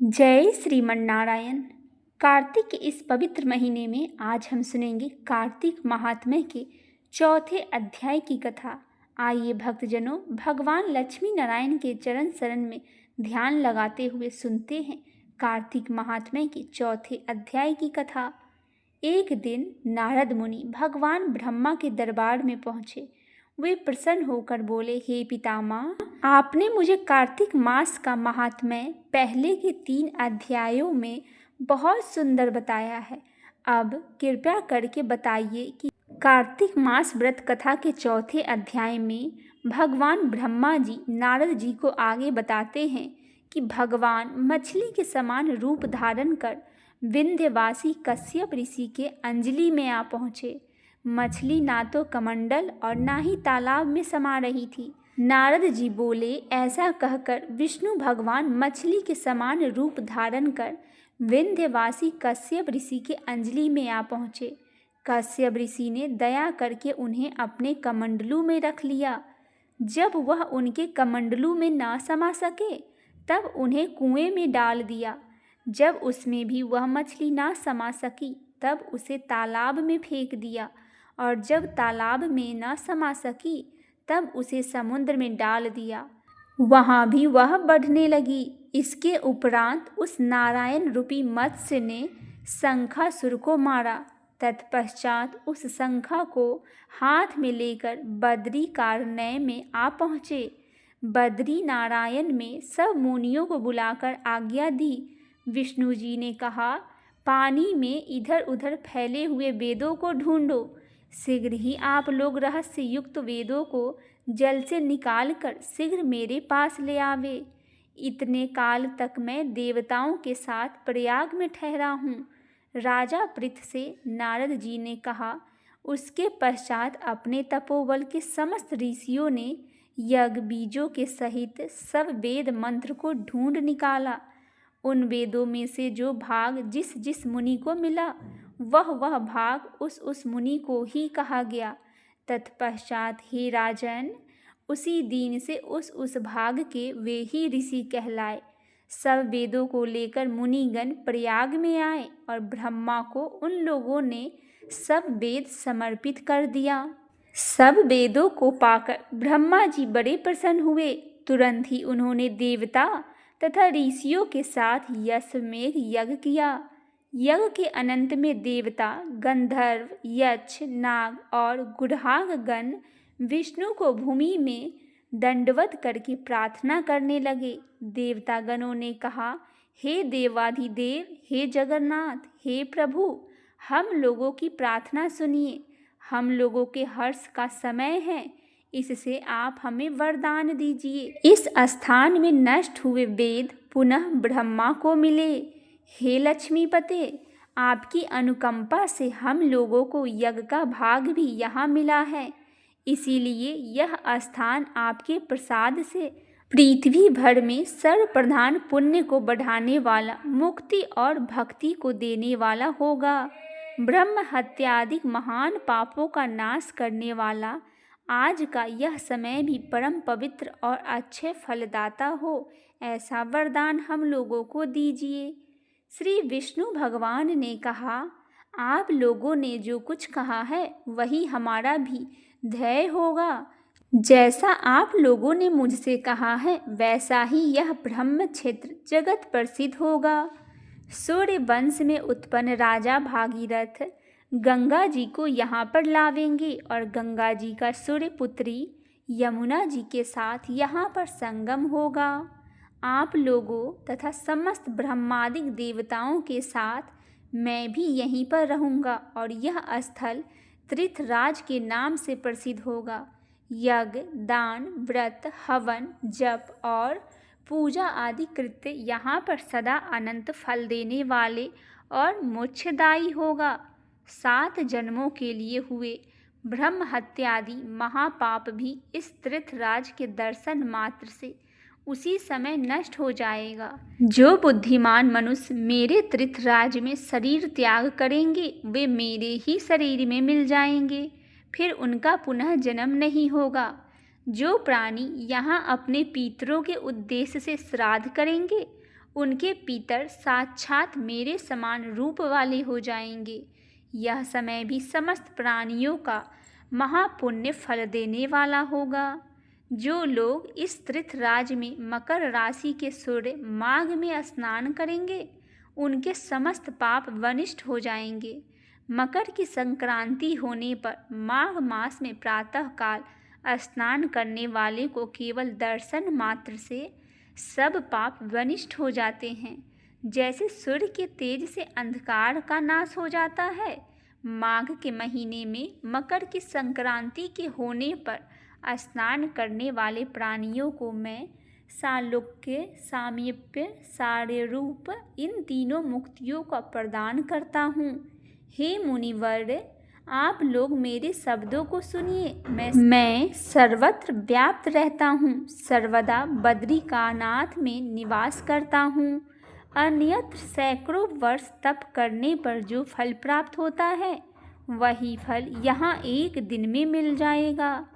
जय श्रीमन्नारायण। कार्तिक के इस पवित्र महीने में आज हम सुनेंगे कार्तिक महात्म्य के चौथे अध्याय की कथा। आइए भक्तजनों, भगवान लक्ष्मी नारायण के चरण शरण में ध्यान लगाते हुए सुनते हैं कार्तिक महात्म्य के चौथे अध्याय की कथा। एक दिन नारद मुनि भगवान ब्रह्मा के दरबार में पहुँचे। वे प्रसन्न होकर बोले, हे पितामह, आपने मुझे कार्तिक मास का महात्म्य पहले के 3 अध्यायों में बहुत सुंदर बताया है। अब कृपया करके बताइए कि कार्तिक मास व्रत कथा के चौथे अध्याय में भगवान ब्रह्मा जी नारद जी को आगे बताते हैं कि भगवान मछली के समान रूप धारण कर विंध्यवासी कश्यप ऋषि के अंजलि में आ पहुँचे। मछली ना तो कमंडल और ना ही तालाब में समा रही थी। नारद जी बोले, ऐसा कहकर विष्णु भगवान मछली के समान रूप धारण कर विंध्यवासी कश्यप ऋषि के अंजलि में आ पहुँचे। कश्यप ऋषि ने दया करके उन्हें अपने कमंडलू में रख लिया। जब वह उनके कमंडलू में ना समा सके तब उन्हें कुएं में डाल दिया। जब उसमें भी वह मछली ना समा सकी तब उसे तालाब में फेंक दिया, और जब तालाब में न समा सकी तब उसे समुद्र में डाल दिया। वहाँ भी वह बढ़ने लगी। इसके उपरांत उस नारायण रूपी मत्स्य ने शंखासुर को मारा। तत्पश्चात उस शंखा को हाथ में लेकर बद्री कारण्य में आ पहुँचे। बद्री नारायण में सब मुनियों को बुलाकर आज्ञा दी। विष्णु जी ने कहा, पानी में इधर उधर फैले हुए वेदों को ढूंढो। शीघ्र ही आप लोग रहस्य युक्त वेदों को जल से निकालकर शीघ्र मेरे पास ले आवे। इतने काल तक मैं देवताओं के साथ प्रयाग में ठहरा हूँ। राजा पृथ से नारद जी ने कहा। उसके पश्चात अपने तपोबल के समस्त ऋषियों ने यज्ञ बीजों के सहित सब वेद मंत्र को ढूंढ निकाला। उन वेदों में से जो भाग जिस जिस मुनि को मिला वह भाग उस मुनि को ही कहा गया। तत्पश्चात हे राजन, उसी दिन से उस भाग के वे ही ऋषि कहलाए। सब वेदों को लेकर मुनिगण प्रयाग में आए और ब्रह्मा को उन लोगों ने सब वेद समर्पित कर दिया। सब वेदों को पाकर ब्रह्मा जी बड़े प्रसन्न हुए। तुरंत ही उन्होंने देवता तथा ऋषियों के साथ यशमेघ यज्ञ किया। यज्ञ के अनंत में देवता, गंधर्व, यक्ष, नाग और गुढ़ाग गण विष्णु को भूमि में दंडवत करके प्रार्थना करने लगे। देवता गणों ने कहा, हे देवाधिदेव, हे जगन्नाथ, हे प्रभु, हम लोगों की प्रार्थना सुनिए। हम लोगों के हर्ष का समय है, इससे आप हमें वरदान दीजिए। इस स्थान में नष्ट हुए वेद पुनः ब्रह्मा को मिले। हे लक्ष्मीपते, आपकी अनुकंपा से हम लोगों को यज्ञ का भाग भी यहाँ मिला है। इसीलिए यह स्थान आपके प्रसाद से पृथ्वी भर में सर्वप्रधान पुण्य को बढ़ाने वाला, मुक्ति और भक्ति को देने वाला होगा। ब्रह्म हत्यादि महान पापों का नाश करने वाला आज का यह समय भी परम पवित्र और अच्छे फलदाता हो, ऐसा वरदान हम लोगों को दीजिए। श्री विष्णु भगवान ने कहा, आप लोगों ने जो कुछ कहा है वही हमारा भी ध्येय होगा। जैसा आप लोगों ने मुझसे कहा है वैसा ही यह ब्रह्म क्षेत्र जगत प्रसिद्ध होगा। सूर्य वंश में उत्पन्न राजा भागीरथ गंगा जी को यहाँ पर लावेंगे और गंगा जी का सूर्य पुत्री यमुना जी के साथ यहाँ पर संगम होगा। आप लोगों तथा समस्त ब्रह्मादिक देवताओं के साथ मैं भी यहीं पर रहूँगा और यह स्थल तीर्थराज के नाम से प्रसिद्ध होगा। यज्ञ, दान, व्रत, हवन, जप और पूजा आदि कृत्य यहाँ पर सदा अनंत फल देने वाले और मोक्षदायी होगा। 7 जन्मों के लिए हुए ब्रह्म हत्यादि महापाप भी इस तीर्थराज के दर्शन मात्र से उसी समय नष्ट हो जाएगा। जो बुद्धिमान मनुष्य मेरे तीर्थराज में शरीर त्याग करेंगे वे मेरे ही शरीर में मिल जाएंगे, फिर उनका पुनः जन्म नहीं होगा। जो प्राणी यहाँ अपने पितरों के उद्देश्य से श्राद्ध करेंगे उनके पितर साक्षात मेरे समान रूप वाले हो जाएंगे। यह समय भी समस्त प्राणियों का महापुण्य फल देने वाला होगा। जो लोग इस तीर्थराज में मकर राशि के सूर्य माघ में स्नान करेंगे, उनके समस्त पाप वनिष्ठ हो जाएंगे। मकर की संक्रांति होने पर माघ मास में प्रातःकाल स्नान करने वाले को केवल दर्शन मात्र से सब पाप वनिष्ठ हो जाते हैं। जैसे सूर्य के तेज से अंधकार का नाश हो जाता है, माघ के महीने में मकर की संक्रांति के होने पर स्नान करने वाले प्राणियों को मैं सालोक्य, सामीप्य, सार्यरूप इन तीनों मुक्तियों का प्रदान करता हूँ। हे मुनिवर, आप लोग मेरे शब्दों को सुनिए। मैं सर्वत्र व्याप्त रहता हूँ, सर्वदा बद्रिकानाथ में निवास करता हूँ। अन्यत्र सैकड़ों वर्ष तप करने पर जो फल प्राप्त होता है, वही फल यहाँ एक दिन में मिल जाएगा।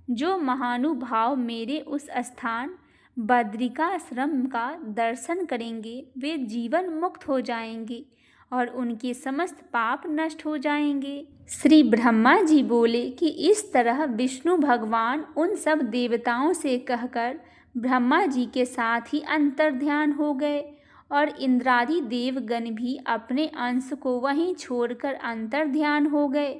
जो महानुभाव मेरे उस स्थान बद्रिकाश्रम का दर्शन करेंगे, वे जीवन मुक्त हो जाएंगे और उनके समस्त पाप नष्ट हो जाएंगे। श्री ब्रह्मा जी बोले कि इस तरह विष्णु भगवान उन सब देवताओं से कहकर ब्रह्मा जी के साथ ही अंतर्ध्यान हो गए और इंद्रादि देवगण भी अपने अंश को वहीं छोड़कर अंतर्ध्यान हो गए।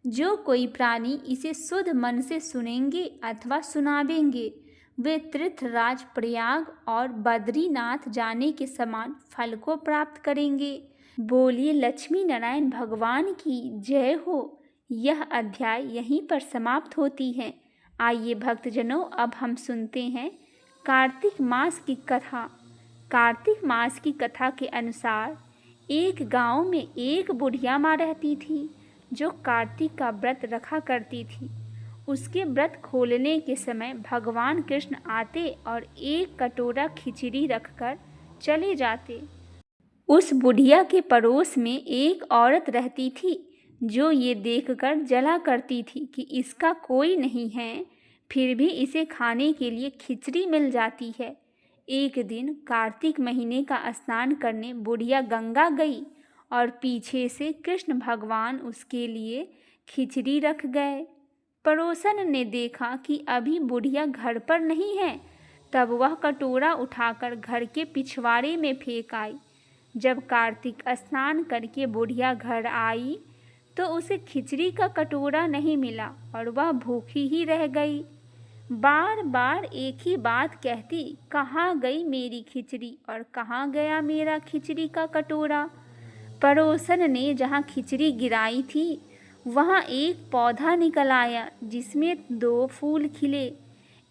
जो कोई प्राणी इसे शुद्ध मन से सुनेंगे अथवा सुनावेंगे, वे तीर्थराज प्रयाग और बद्रीनाथ जाने के समान फल को प्राप्त करेंगे। बोलिए लक्ष्मी नारायण भगवान की जय हो। यह अध्याय यहीं पर समाप्त होती है। आइए भक्तजनों, अब हम सुनते हैं कार्तिक मास की कथा। कार्तिक मास की कथा के अनुसार एक गांव में एक बुढ़िया माँ रहती थी, जो कार्तिक का व्रत रखा करती थी। उसके व्रत खोलने के समय भगवान कृष्ण आते और एक कटोरा खिचड़ी रखकर चले जाते। उस बुढ़िया के पड़ोस में एक औरत रहती थी, जो ये देखकर जला करती थी कि इसका कोई नहीं है, फिर भी इसे खाने के लिए खिचड़ी मिल जाती है। एक दिन कार्तिक महीने का स्नान करने बुढ़िया गंगा गई और पीछे से कृष्ण भगवान उसके लिए खिचड़ी रख गए। पड़ोसन ने देखा कि अभी बुढ़िया घर पर नहीं है, तब वह कटोरा उठाकर घर के पिछवाड़े में फेंक आई। जब कार्तिक स्नान करके बुढ़िया घर आई तो उसे खिचड़ी का कटोरा नहीं मिला और वह भूखी ही रह गई। बार बार एक ही बात कहती, कहाँ गई मेरी खिचड़ी और कहाँ गया मेरा खिचड़ी का कटोरा। पड़ोसन ने जहाँ खिचड़ी गिराई थी, वहाँ एक पौधा निकल आया जिसमें 2 फूल खिले।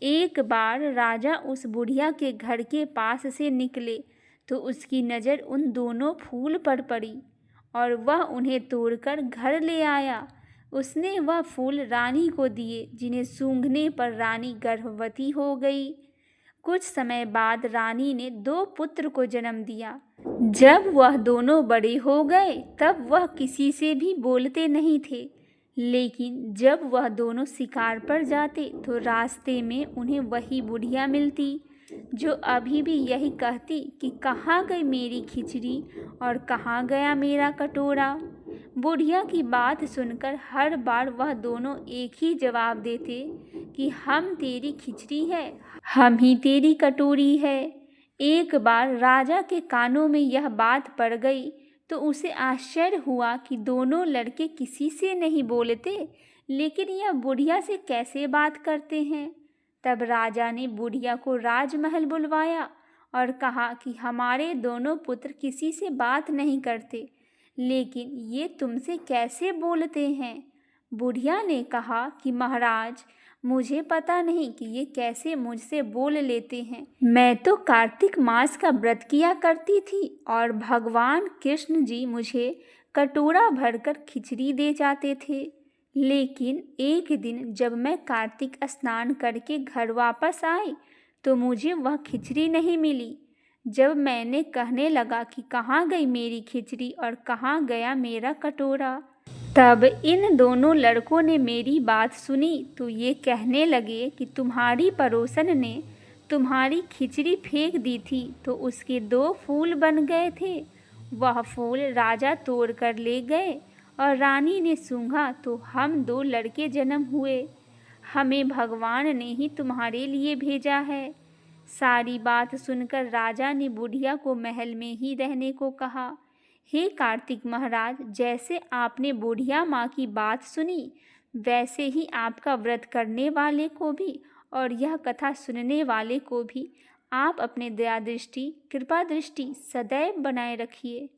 एक बार राजा उस बुढ़िया के घर के पास से निकले तो उसकी नज़र उन दोनों फूल पर पड़ी और वह उन्हें तोड़कर घर ले आया। उसने वह फूल रानी को दिए, जिन्हें सूंघने पर रानी गर्भवती हो गई। कुछ समय बाद रानी ने 2 पुत्र को जन्म दिया। जब वह दोनों बड़े हो गए, तब वह किसी से भी बोलते नहीं थे, लेकिन जब वह दोनों शिकार पर जाते तो रास्ते में उन्हें वही बुढ़िया मिलती, जो अभी भी यही कहती कि कहाँ गई मेरी खिचड़ी और कहाँ गया मेरा कटोरा। बुढ़िया की बात सुनकर हर बार वह दोनों एक ही जवाब देते कि हम तेरी खिचड़ी है, हम ही तेरी कटोरी है। एक बार राजा के कानों में यह बात पड़ गई तो उसे आश्चर्य हुआ कि दोनों लड़के किसी से नहीं बोलते, लेकिन यह बुढ़िया से कैसे बात करते हैं। तब राजा ने बुढ़िया को राजमहल बुलवाया और कहा कि हमारे दोनों पुत्र किसी से बात नहीं करते, लेकिन ये तुमसे कैसे बोलते हैं। बुढ़िया ने कहा कि महाराज, मुझे पता नहीं कि ये कैसे मुझसे बोल लेते हैं। मैं तो कार्तिक मास का व्रत किया करती थी और भगवान कृष्ण जी मुझे कटोरा भरकर खिचड़ी दे जाते थे, लेकिन एक दिन जब मैं कार्तिक स्नान करके घर वापस आई तो मुझे वह खिचड़ी नहीं मिली। जब मैंने कहने लगा कि कहाँ गई मेरी खिचड़ी और कहाँ गया मेरा कटोरा, तब इन दोनों लड़कों ने मेरी बात सुनी तो ये कहने लगे कि तुम्हारी पड़ोसन ने तुम्हारी खिचड़ी फेंक दी थी तो उसके 2 फूल बन गए थे। वह फूल राजा तोड़ कर ले गए और रानी ने सूंघा तो हम 2 लड़के जन्म हुए। हमें भगवान ने ही तुम्हारे लिए भेजा है। सारी बात सुनकर राजा ने बुढ़िया को महल में ही रहने को कहा। हे कार्तिक महाराज, जैसे आपने बुढ़िया माँ की बात सुनी, वैसे ही आपका व्रत करने वाले को भी और यह कथा सुनने वाले को भी आप अपने दया दृष्टि, कृपा दृष्टि सदैव बनाए रखिए।